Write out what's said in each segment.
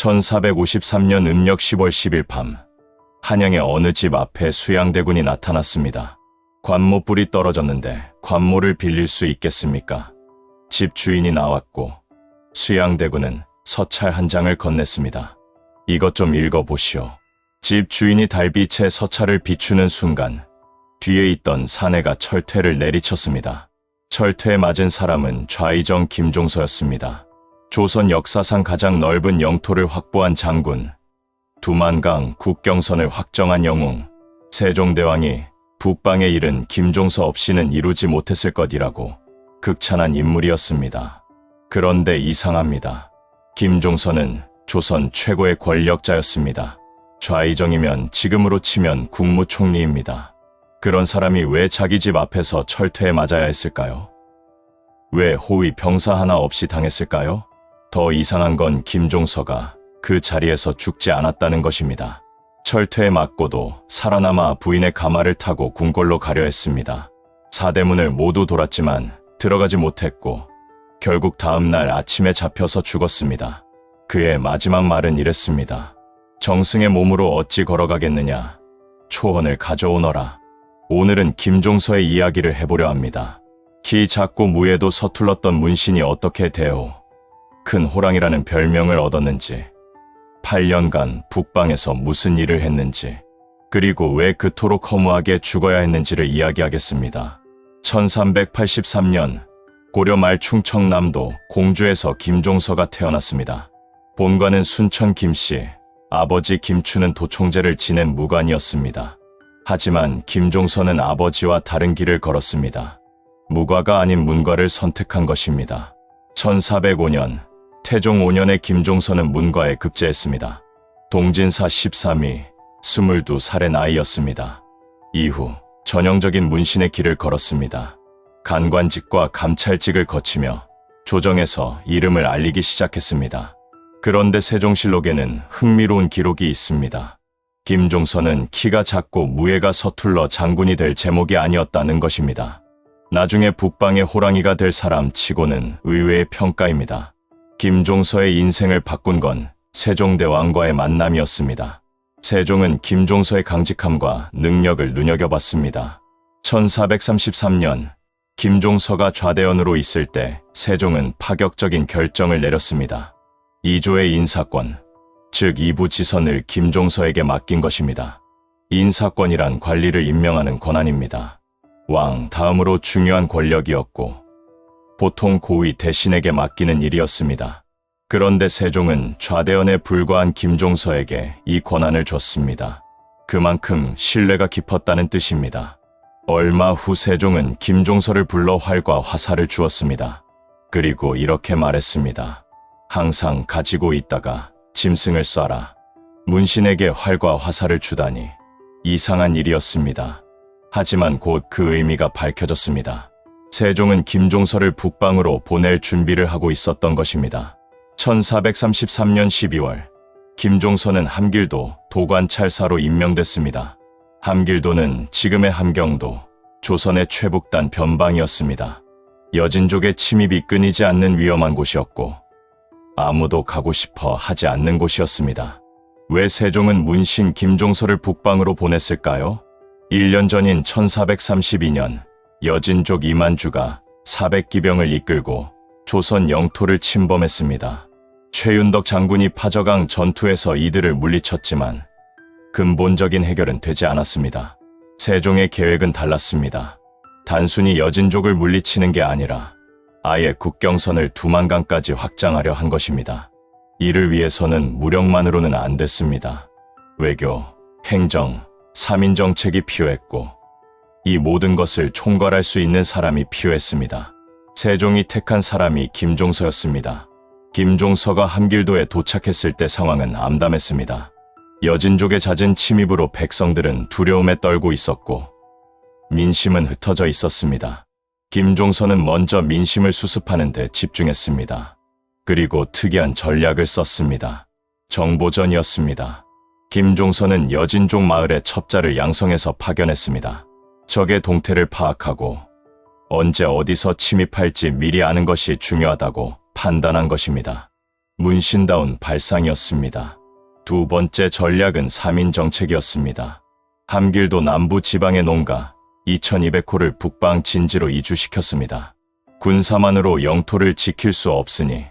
1453년 음력 10월 10일 밤, 한양의 어느 집 앞에 수양대군이 나타났습니다. 관모불이 떨어졌는데 관모를 빌릴 수 있겠습니까? 집 주인이 나왔고 수양대군은 서찰 한 장을 건넸습니다. 이것 좀 읽어보시오. 집 주인이 달빛에 서찰을 비추는 순간 뒤에 있던 사내가 철퇴를 내리쳤습니다. 철퇴에 맞은 사람은 좌의정 김종서였습니다. 조선 역사상 가장 넓은 영토를 확보한 장군, 두만강 국경선을 확정한 영웅, 세종대왕이 북방의 일은 김종서 없이는 이루지 못했을 것이라고 극찬한 인물이었습니다. 그런데 이상합니다. 김종서는 조선 최고의 권력자였습니다. 좌의정이면 지금으로 치면 국무총리입니다. 그런 사람이 왜 자기 집 앞에서 철퇴에 맞아야 했을까요? 왜 호위 병사 하나 없이 당했을까요? 더 이상한 건 김종서가 그 자리에서 죽지 않았다는 것입니다. 철퇴에 맞고도 살아남아 부인의 가마를 타고 궁궐로 가려 했습니다. 사대문을 모두 돌았지만 들어가지 못했고 결국 다음 날 아침에 잡혀서 죽었습니다. 그의 마지막 말은 이랬습니다. 정승의 몸으로 어찌 걸어가겠느냐. 초원을 가져오너라. 오늘은 김종서의 이야기를 해보려 합니다. 키 작고 무예도 서툴렀던 문신이 어떻게 되어 큰 호랑이라는 별명을 얻었는지, 8년간 북방에서 무슨 일을 했는지, 그리고 왜 그토록 허무하게 죽어야 했는지를 이야기하겠습니다. 1383년 고려 말 충청남도 공주에서 김종서가 태어났습니다. 본관은 순천 김씨, 아버지 김추는 도총재를 지낸 무관이었습니다. 하지만 김종서는 아버지와 다른 길을 걸었습니다. 무과가 아닌 문과를 선택한 것입니다. 1405년 태종 5년에 김종서는 문과에 급제했습니다. 동진사 13위, 22살의 나이였습니다. 이후 전형적인 문신의 길을 걸었습니다. 간관직과 감찰직을 거치며 조정에서 이름을 알리기 시작했습니다. 그런데 세종실록에는 흥미로운 기록이 있습니다. 김종서는 키가 작고 무예가 서툴러 장군이 될 제목이 아니었다는 것입니다. 나중에 북방의 호랑이가 될 사람 치고는 의외의 평가입니다. 김종서의 인생을 바꾼 건 세종대왕과의 만남이었습니다. 세종은 김종서의 강직함과 능력을 눈여겨봤습니다. 1433년 김종서가 좌대원으로 있을 때 세종은 파격적인 결정을 내렸습니다. 이조의 인사권, 즉 이부지선을 김종서에게 맡긴 것입니다. 인사권이란 관리를 임명하는 권한입니다. 왕 다음으로 중요한 권력이었고 보통 고위 대신에게 맡기는 일이었습니다. 그런데 세종은 좌대원에 불과한 김종서에게 이 권한을 줬습니다. 그만큼 신뢰가 깊었다는 뜻입니다. 얼마 후 세종은 김종서를 불러 활과 화살을 주었습니다. 그리고 이렇게 말했습니다. 항상 가지고 있다가 짐승을 쏴라. 문신에게 활과 화살을 주다니 이상한 일이었습니다. 하지만 곧 그 의미가 밝혀졌습니다. 세종은 김종서를 북방으로 보낼 준비를 하고 있었던 것입니다. 1433년 12월 김종서는 함길도 도관찰사로 임명됐습니다. 함길도는 지금의 함경도, 조선의 최북단 변방이었습니다. 여진족의 침입이 끊이지 않는 위험한 곳이었고 아무도 가고 싶어 하지 않는 곳이었습니다. 왜 세종은 문신 김종서를 북방으로 보냈을까요? 1년 전인 1432년 여진족 이만주가 400기병을 이끌고 조선 영토를 침범했습니다. 최윤덕 장군이 파저강 전투에서 이들을 물리쳤지만 근본적인 해결은 되지 않았습니다. 세종의 계획은 달랐습니다. 단순히 여진족을 물리치는 게 아니라 아예 국경선을 두만강까지 확장하려 한 것입니다. 이를 위해서는 무력만으로는 안 됐습니다. 외교, 행정, 삼인정책이 필요했고 이 모든 것을 총괄할 수 있는 사람이 필요했습니다. 세종이 택한 사람이 김종서였습니다. 김종서가 함길도에 도착했을 때 상황은 암담했습니다. 여진족의 잦은 침입으로 백성들은 두려움에 떨고 있었고 민심은 흩어져 있었습니다. 김종서는 먼저 민심을 수습하는 데 집중했습니다. 그리고 특이한 전략을 썼습니다. 정보전이었습니다. 김종서는 여진족 마을의 첩자를 양성해서 파견했습니다. 적의 동태를 파악하고 언제 어디서 침입할지 미리 아는 것이 중요하다고 판단한 것입니다. 문신다운 발상이었습니다. 두 번째 전략은 3인 정책이었습니다. 함길도 남부 지방의 농가 2200호를 북방 진지로 이주시켰습니다. 군사만으로 영토를 지킬 수 없으니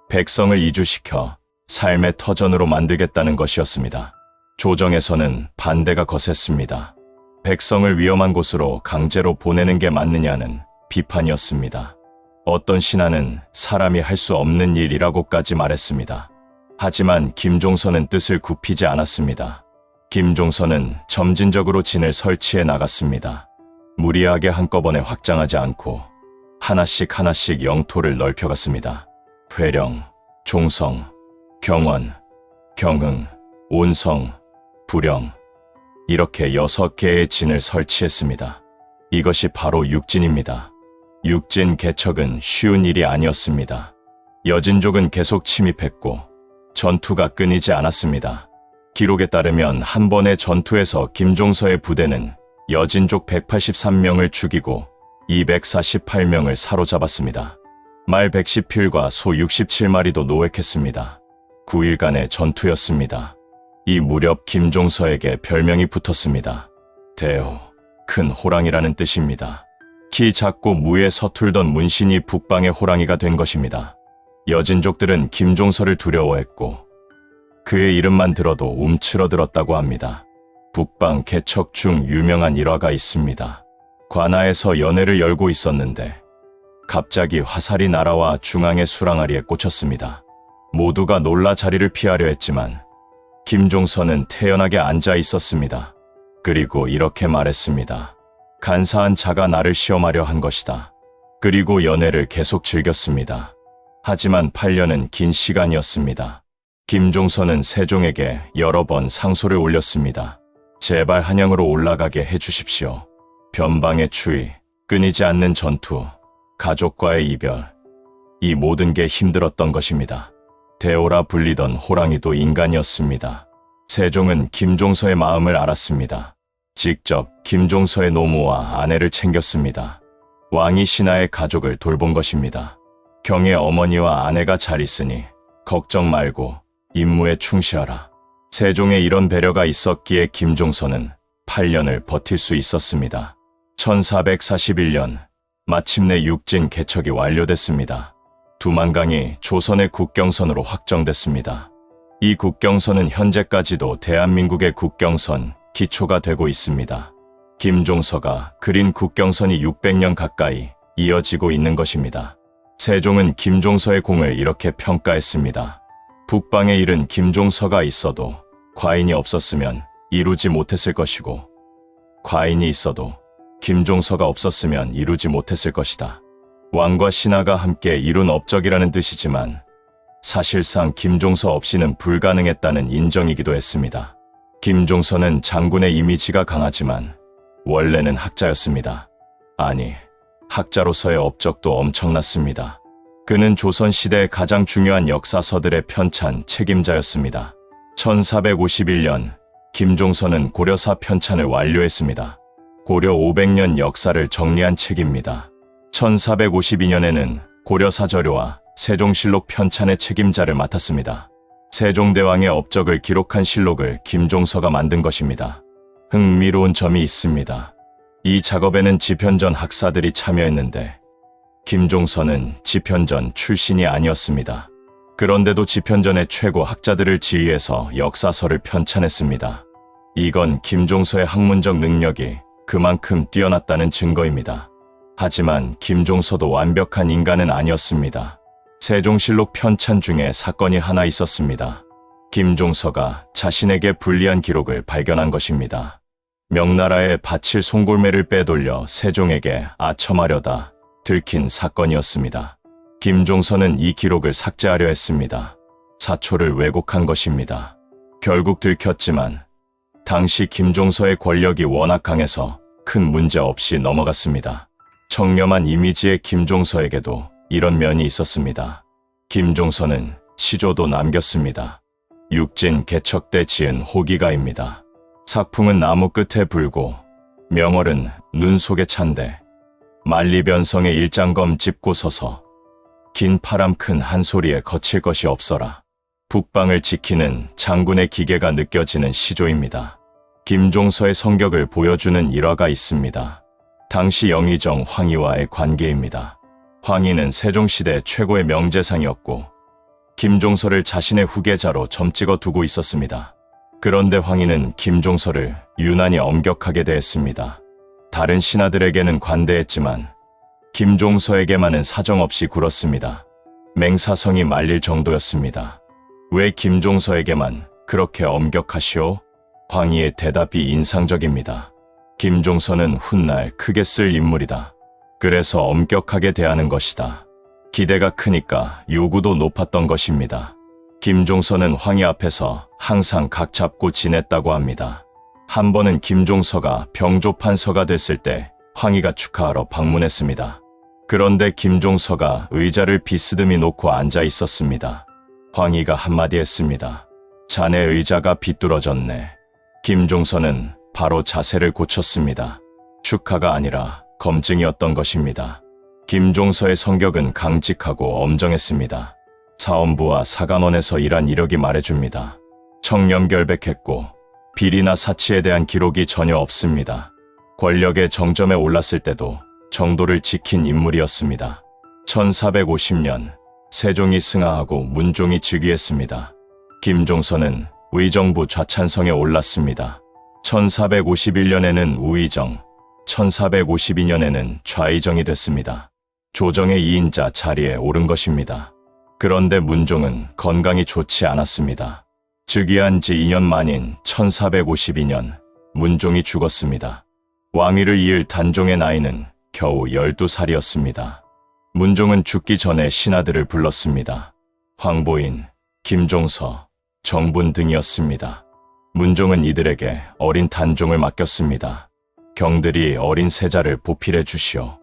백성을 이주시켜 삶의 터전으로 만들겠다는 것이었습니다. 조정에서는 반대가 거셌습니다. 백성을 위험한 곳으로 강제로 보내는 게 맞느냐는 비판이었습니다. 어떤 신하는 사람이 할 수 없는 일이라고까지 말했습니다. 하지만 김종선은 뜻을 굽히지 않았습니다. 김종선은 점진적으로 진을 설치해 나갔습니다. 무리하게 한꺼번에 확장하지 않고 하나씩 영토를 넓혀갔습니다. 회령, 종성, 경원, 경흥, 온성, 부령 이렇게 6개의 진을 설치했습니다. 이것이 바로 육진입니다. 육진 개척은 쉬운 일이 아니었습니다. 여진족은 계속 침입했고 전투가 끊이지 않았습니다. 기록에 따르면 한 번의 전투에서 김종서의 부대는 여진족 183명을 죽이고 248명을 사로잡았습니다. 말 110필과 소 67마리도 노획했습니다. 9일간의 전투였습니다. 이 무렵 김종서에게 별명이 붙었습니다. 대호, 큰 호랑이라는 뜻입니다. 키 작고 무에 서툴던 문신이 북방의 호랑이가 된 것입니다. 여진족들은 김종서를 두려워했고 그의 이름만 들어도 움츠러들었다고 합니다. 북방 개척 중 유명한 일화가 있습니다. 관아에서 연회를 열고 있었는데 갑자기 화살이 날아와 중앙의 수랑아리에 꽂혔습니다. 모두가 놀라 자리를 피하려 했지만 김종서는 태연하게 앉아 있었습니다. 그리고 이렇게 말했습니다. 간사한 자가 나를 시험하려 한 것이다. 그리고 연회를 계속 즐겼습니다. 하지만 8년은 긴 시간이었습니다. 김종서는 세종에게 여러 번 상소를 올렸습니다. 제발 한양으로 올라가게 해주십시오. 변방의 추위, 끊이지 않는 전투, 가족과의 이별, 이 모든 게 힘들었던 것입니다. 대오라 불리던 호랑이도 인간이었습니다. 세종은 김종서의 마음을 알았습니다. 직접 김종서의 노모와 아내를 챙겼습니다. 왕이 신하의 가족을 돌본 것입니다. 경의 어머니와 아내가 잘 있으니 걱정 말고 임무에 충실하라. 세종의 이런 배려가 있었기에 김종서는 8년을 버틸 수 있었습니다. 1441년 마침내 육진 개척이 완료됐습니다. 두만강이 조선의 국경선으로 확정됐습니다. 이 국경선은 현재까지도 대한민국의 국경선 기초가 되고 있습니다. 김종서가 그린 국경선이 600년 가까이 이어지고 있는 것입니다. 세종은 김종서의 공을 이렇게 평가했습니다. 북방의 일은 김종서가 있어도 과인이 없었으면 이루지 못했을 것이고 과인이 있어도 김종서가 없었으면 이루지 못했을 것이다. 왕과 신하가 함께 이룬 업적이라는 뜻이지만 사실상 김종서 없이는 불가능했다는 인정이기도 했습니다. 김종서는 장군의 이미지가 강하지만 원래는 학자였습니다. 아니, 학자로서의 업적도 엄청났습니다. 그는 조선시대의 가장 중요한 역사서들의 편찬 책임자였습니다. 1451년 김종서는 고려사 편찬을 완료했습니다. 고려 500년 역사를 정리한 책입니다. 1452년에는 고려사저료와 세종실록 편찬의 책임자를 맡았습니다. 세종대왕의 업적을 기록한 실록을 김종서가 만든 것입니다. 흥미로운 점이 있습니다. 이 작업에는 지편전 학사들이 참여했는데 김종서는 지편전 출신이 아니었습니다. 그런데도 지편전의 최고 학자들을 지휘해서 역사서를 편찬했습니다. 이건 김종서의 학문적 능력이 그만큼 뛰어났다는 증거입니다. 하지만 김종서도 완벽한 인간은 아니었습니다. 세종실록 편찬 중에 사건이 하나 있었습니다. 김종서가 자신에게 불리한 기록을 발견한 것입니다. 명나라의 바칠 송골매를 빼돌려 세종에게 아첨하려다 들킨 사건이었습니다. 김종서는 이 기록을 삭제하려 했습니다. 사초를 왜곡한 것입니다. 결국 들켰지만 당시 김종서의 권력이 워낙 강해서 큰 문제 없이 넘어갔습니다. 청렴한 이미지의 김종서에게도 이런 면이 있었습니다. 김종서는 시조도 남겼습니다. 육진 개척 때 지은 호기가입니다. 작품은 나무 끝에 불고 명월은 눈 속에 찬데 만리변성의 일장검 짚고 서서 긴 파람 큰 한 소리에 거칠 것이 없어라. 북방을 지키는 장군의 기계가 느껴지는 시조입니다. 김종서의 성격을 보여주는 일화가 있습니다. 당시 영의정 황희와의 관계입니다. 황희는 세종시대 최고의 명재상이었고 김종서를 자신의 후계자로 점찍어 두고 있었습니다. 그런데 황희는 김종서를 유난히 엄격하게 대했습니다. 다른 신하들에게는 관대했지만 김종서에게만은 사정없이 굴었습니다. 맹사성이 말릴 정도였습니다. 왜 김종서에게만 그렇게 엄격하시오? 황희의 대답이 인상적입니다. 김종서는 훗날 크게 쓸 인물이다. 그래서 엄격하게 대하는 것이다. 기대가 크니까 요구도 높았던 것입니다. 김종서는 황희 앞에서 항상 각 잡고 지냈다고 합니다. 한 번은 김종서가 병조판서가 됐을 때 황희가 축하하러 방문했습니다. 그런데 김종서가 의자를 비스듬히 놓고 앉아 있었습니다. 황희가 한마디 했습니다. 자네 의자가 비뚤어졌네. 김종서는 바로 자세를 고쳤습니다. 축하가 아니라 검증이었던 것입니다. 김종서의 성격은 강직하고 엄정했습니다. 사헌부와 사간원에서 일한 이력이 말해줍니다. 청렴결백했고 비리나 사치에 대한 기록이 전혀 없습니다. 권력의 정점에 올랐을 때도 정도를 지킨 인물이었습니다. 1450년 세종이 승하하고 문종이 즉위했습니다. 김종서는 의정부 좌찬성에 올랐습니다. 1451년에는 우의정, 1452년에는 좌의정이 됐습니다. 조정의 2인자 자리에 오른 것입니다. 그런데 문종은 건강이 좋지 않았습니다. 즉위한 지 2년 만인 1452년 문종이 죽었습니다. 왕위를 이을 단종의 나이는 겨우 12살이었습니다. 문종은 죽기 전에 신하들을 불렀습니다. 황보인, 김종서, 정분 등이었습니다. 문종은 이들에게 어린 단종을 맡겼습니다. 경들이 어린 세자를 보필해 주시오.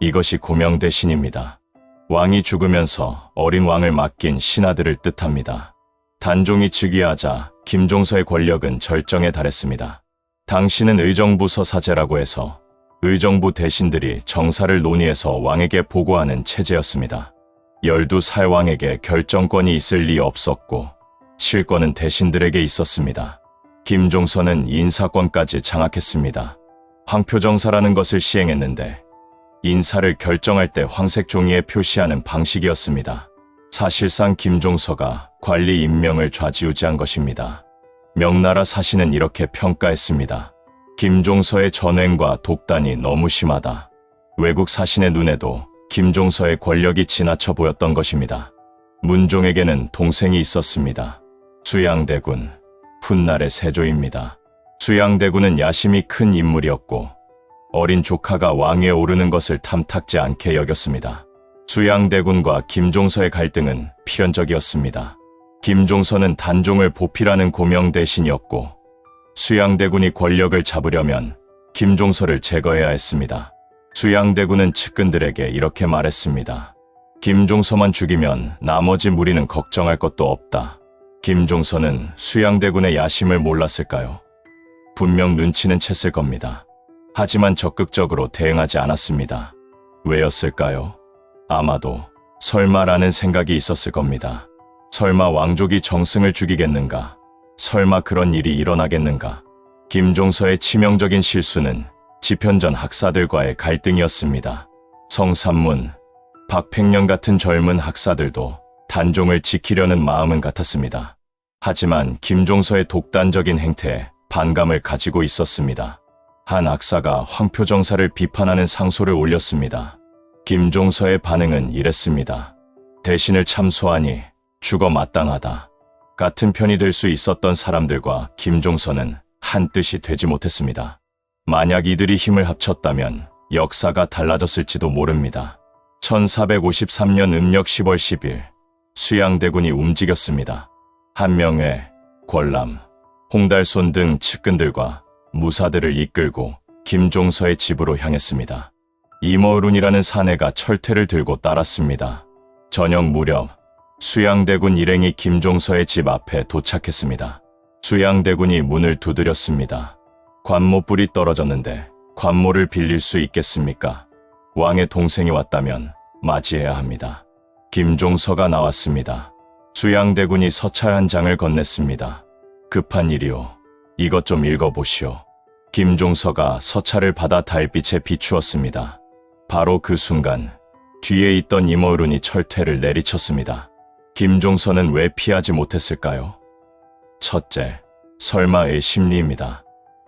이것이 고명 대신입니다. 왕이 죽으면서 어린 왕을 맡긴 신하들을 뜻합니다. 단종이 즉위하자 김종서의 권력은 절정에 달했습니다. 당시는 의정부 서사제라고 해서 의정부 대신들이 정사를 논의해서 왕에게 보고하는 체제였습니다. 12살 왕에게 결정권이 있을 리 없었고 실권은 대신들에게 있었습니다. 김종서는 인사권까지 장악했습니다. 황표정사라는 것을 시행했는데 인사를 결정할 때 황색 종이에 표시하는 방식이었습니다. 사실상 김종서가 관리 임명을 좌지우지한 것입니다. 명나라 사신은 이렇게 평가했습니다. 김종서의 전횡과 독단이 너무 심하다. 외국 사신의 눈에도 김종서의 권력이 지나쳐 보였던 것입니다. 문종에게는 동생이 있었습니다. 수양대군, 훗날의 세조입니다. 수양대군은 야심이 큰 인물이었고 어린 조카가 왕위에 오르는 것을 탐탁지 않게 여겼습니다. 수양대군과 김종서의 갈등은 필연적이었습니다. 김종서는 단종을 보필하는 고명 대신이었고 수양대군이 권력을 잡으려면 김종서를 제거해야 했습니다. 수양대군은 측근들에게 이렇게 말했습니다. 김종서만 죽이면 나머지 무리는 걱정할 것도 없다. 김종서는 수양대군의 야심을 몰랐을까요? 분명 눈치는 챘을 겁니다. 하지만 적극적으로 대응하지 않았습니다. 왜였을까요? 아마도 설마라는 생각이 있었을 겁니다. 설마 왕족이 정승을 죽이겠는가? 설마 그런 일이 일어나겠는가? 김종서의 치명적인 실수는 지편전 학사들과의 갈등이었습니다. 성삼문, 박팽령 같은 젊은 학사들도 단종을 지키려는 마음은 같았습니다. 하지만 김종서의 독단적인 행태에 반감을 가지고 있었습니다. 한 학사가 황표정사를 비판하는 상소를 올렸습니다. 김종서의 반응은 이랬습니다. 대신을 참소하니 죽어 마땅하다. 같은 편이 될 수 있었던 사람들과 김종서는 한 뜻이 되지 못했습니다. 만약 이들이 힘을 합쳤다면 역사가 달라졌을지도 모릅니다. 1453년 음력 10월 10일 수양대군이 움직였습니다. 한명회, 권람, 홍달손 등 측근들과 무사들을 이끌고 김종서의 집으로 향했습니다. 이머룬이라는 사내가 철퇴를 들고 따랐습니다. 저녁 무렵 수양대군 일행이 김종서의 집 앞에 도착했습니다. 수양대군이 문을 두드렸습니다. 관모불이 떨어졌는데 관모를 빌릴 수 있겠습니까? 왕의 동생이 왔다면 맞이해야 합니다. 김종서가 나왔습니다. 수양대군이 서찰 한 장을 건넸습니다. 급한 일이오. 이것 좀 읽어보시오. 김종서가 서찰을 받아 달빛에 비추었습니다. 바로 그 순간 뒤에 있던 임어른이 철퇴를 내리쳤습니다. 김종서는 왜 피하지 못했을까요? 첫째, 설마의 심리입니다.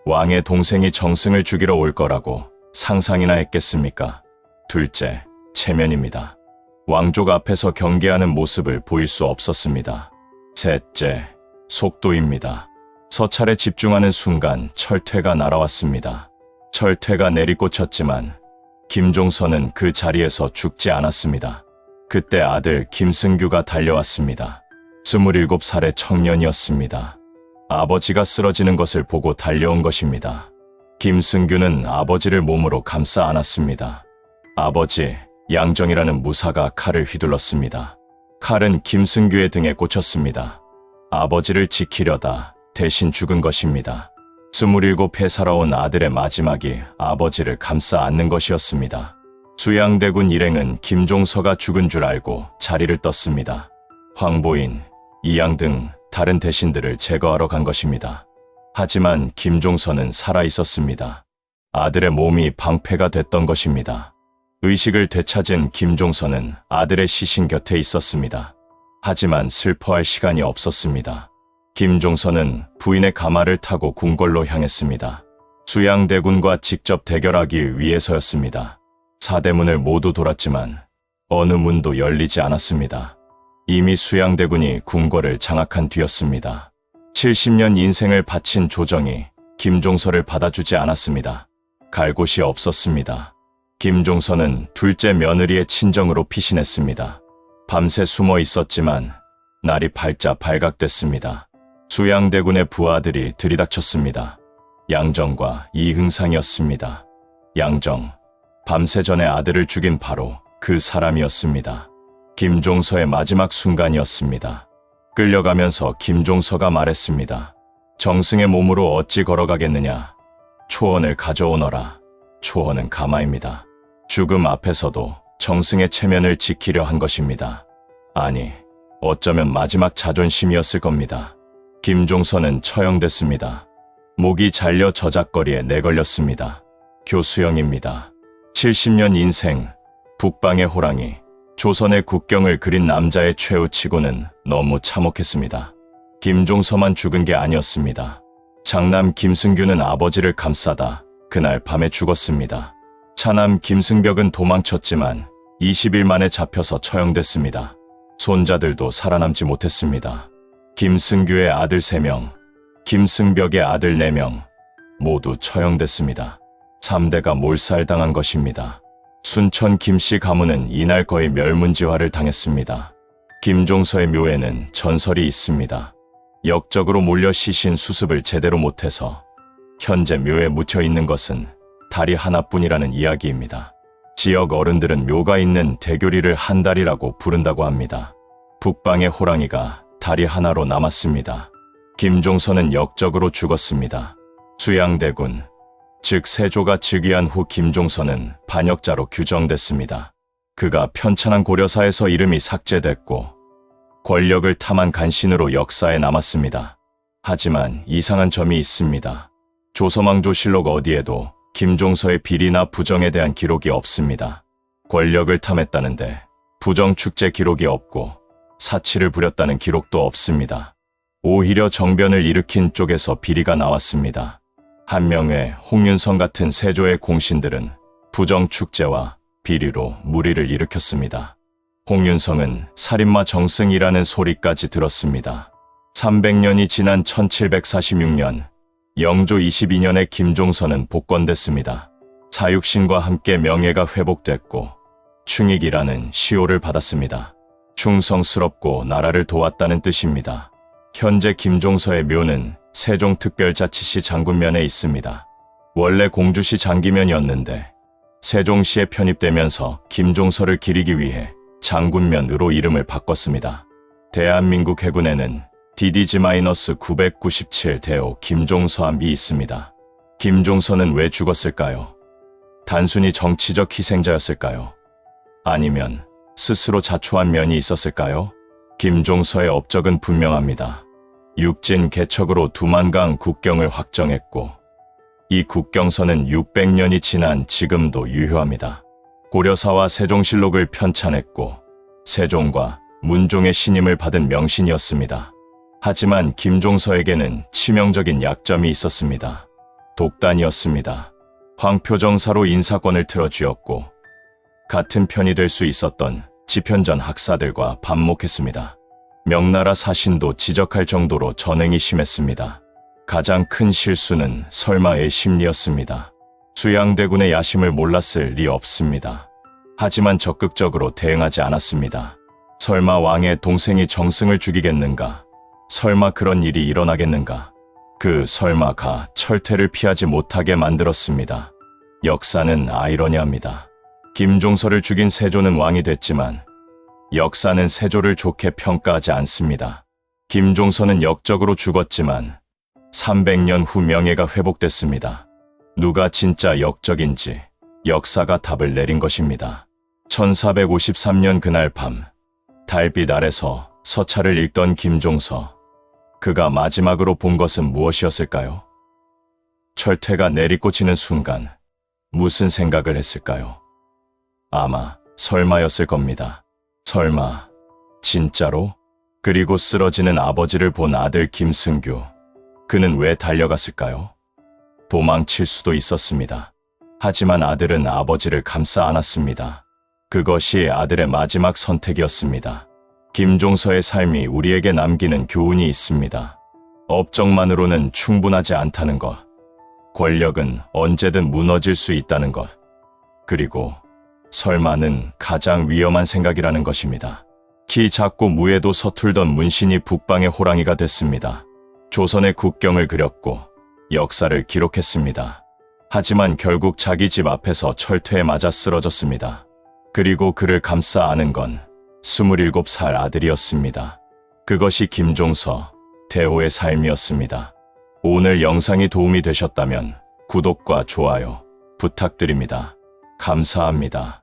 왕의 동생이 정승을 죽이러 올 거라고 상상이나 했겠습니까? 둘째, 체면입니다. 왕족 앞에서 경계하는 모습을 보일 수 없었습니다. 셋째, 속도입니다. 서찰에 집중하는 순간 철퇴가 날아왔습니다. 철퇴가 내리꽂혔지만 김종서는 그 자리에서 죽지 않았습니다. 그때 아들 김승규가 달려왔습니다. 27살의 청년이었습니다. 아버지가 쓰러지는 것을 보고 달려온 것입니다. 김승규는 아버지를 몸으로 감싸 안았습니다. 아버지, 양정이라는 무사가 칼을 휘둘렀습니다. 칼은 김승규의 등에 꽂혔습니다. 아버지를 지키려다 대신 죽은 것입니다. 27해 살아온 아들의 마지막이 아버지를 감싸 안는 것이었습니다. 수양대군 일행은 김종서가 죽은 줄 알고 자리를 떴습니다. 황보인, 이양 등 다른 대신들을 제거하러 간 것입니다. 하지만 김종서는 살아 있었습니다. 아들의 몸이 방패가 됐던 것입니다. 의식을 되찾은 김종서는 아들의 시신 곁에 있었습니다. 하지만 슬퍼할 시간이 없었습니다. 김종서는 부인의 가마를 타고 궁궐로 향했습니다. 수양대군과 직접 대결하기 위해서였습니다. 사대문을 모두 돌았지만 어느 문도 열리지 않았습니다. 이미 수양대군이 궁궐을 장악한 뒤였습니다. 70년 인생을 바친 조정이 김종서를 받아주지 않았습니다. 갈 곳이 없었습니다. 김종서는 둘째 며느리의 친정으로 피신했습니다. 밤새 숨어 있었지만 날이 밝자 발각됐습니다. 수양대군의 부하들이 들이닥쳤습니다. 양정과 이흥상이었습니다. 양정, 밤새 전에 아들을 죽인 바로 그 사람이었습니다. 김종서의 마지막 순간이었습니다. 끌려가면서 김종서가 말했습니다. 정승의 몸으로 어찌 걸어가겠느냐. 초원을 가져오너라. 초원은 가마입니다. 죽음 앞에서도 정승의 체면을 지키려 한 것입니다. 아니, 어쩌면 마지막 자존심이었을 겁니다. 김종서는 처형됐습니다. 목이 잘려 저작거리에 내걸렸습니다. 교수형입니다. 70년 인생, 북방의 호랑이, 조선의 국경을 그린 남자의 최후치고는 너무 참혹했습니다. 김종서만 죽은 게 아니었습니다. 장남 김승규는 아버지를 감싸다 그날 밤에 죽었습니다. 차남 김승벽은 도망쳤지만 20일 만에 잡혀서 처형됐습니다. 손자들도 살아남지 못했습니다. 김승규의 아들 3명, 김승벽의 아들 4명 모두 처형됐습니다. 3대가 몰살당한 것입니다. 순천 김씨 가문은 이날 거의 멸문지화를 당했습니다. 김종서의 묘에는 전설이 있습니다. 역적으로 몰려 시신 수습을 제대로 못해서 현재 묘에 묻혀 있는 것은 다리 하나뿐이라는 이야기입니다. 지역 어른들은 묘가 있는 대교리를 한다리라고 부른다고 합니다. 북방의 호랑이가 다리 하나로 남았습니다. 김종서는 역적으로 죽었습니다. 수양대군, 즉 세조가 즉위한 후 김종서는 반역자로 규정됐습니다. 그가 편찬한 고려사에서 이름이 삭제됐고 권력을 탐한 간신으로 역사에 남았습니다. 하지만 이상한 점이 있습니다. 조선왕조실록 어디에도 김종서의 비리나 부정에 대한 기록이 없습니다. 권력을 탐했다는데 부정축제 기록이 없고 사치를 부렸다는 기록도 없습니다. 오히려 정변을 일으킨 쪽에서 비리가 나왔습니다. 한명회, 홍윤성 같은 세조의 공신들은 부정축제와 비리로 무리를 일으켰습니다. 홍윤성은 살인마 정승이라는 소리까지 들었습니다. 300년이 지난 1746년, 영조 22년에 김종서는 복권됐습니다. 사육신과 함께 명예가 회복됐고 충익이라는 시호를 받았습니다. 충성스럽고 나라를 도왔다는 뜻입니다. 현재 김종서의 묘는 세종특별자치시 장군면에 있습니다. 원래 공주시 장기면이었는데 세종시에 편입되면서 김종서를 기리기 위해 장군면으로 이름을 바꿨습니다. 대한민국 해군에는 DDG-997 대호 김종서함이 있습니다. 김종서는 왜 죽었을까요? 단순히 정치적 희생자였을까요? 아니면 스스로 자초한 면이 있었을까요? 김종서의 업적은 분명합니다. 육진 개척으로 두만강 국경을 확정했고 이 국경선은 600년이 지난 지금도 유효합니다. 고려사와 세종실록을 편찬했고 세종과 문종의 신임을 받은 명신이었습니다. 하지만 김종서에게는 치명적인 약점이 있었습니다. 독단이었습니다. 황표정사로 인사권을 틀어쥐었고 같은 편이 될 수 있었던 지편전 학사들과 반목했습니다. 명나라 사신도 지적할 정도로 전횡이 심했습니다. 가장 큰 실수는 설마의 심리였습니다. 수양대군의 야심을 몰랐을 리 없습니다. 하지만 적극적으로 대응하지 않았습니다. 설마 왕의 동생이 정승을 죽이겠는가? 설마 그런 일이 일어나겠는가? 그 설마가 철퇴를 피하지 못하게 만들었습니다. 역사는 아이러니합니다. 김종서를 죽인 세조는 왕이 됐지만 역사는 세조를 좋게 평가하지 않습니다. 김종서는 역적으로 죽었지만 300년 후 명예가 회복됐습니다. 누가 진짜 역적인지 역사가 답을 내린 것입니다. 1453년 그날 밤 달빛 아래서 서찰을 읽던 김종서, 그가 마지막으로 본 것은 무엇이었을까요? 철퇴가 내리꽂히는 순간 무슨 생각을 했을까요? 아마 설마였을 겁니다. 설마 진짜로? 그리고 쓰러지는 아버지를 본 아들 김승규, 그는 왜 달려갔을까요? 도망칠 수도 있었습니다. 하지만 아들은 아버지를 감싸 안았습니다. 그것이 아들의 마지막 선택이었습니다. 김종서의 삶이 우리에게 남기는 교훈이 있습니다. 업적만으로는 충분하지 않다는 것, 권력은 언제든 무너질 수 있다는 것, 그리고 설마는 가장 위험한 생각이라는 것입니다. 키 작고 무에도 서툴던 문신이 북방의 호랑이가 됐습니다. 조선의 국경을 그렸고 역사를 기록했습니다. 하지만 결국 자기 집 앞에서 철퇴에 맞아 쓰러졌습니다. 그리고 그를 감싸 안은 건 27살 아들이었습니다. 그것이 김종서, 대호의 삶이었습니다. 오늘 영상이 도움이 되셨다면 구독과 좋아요 부탁드립니다. 감사합니다.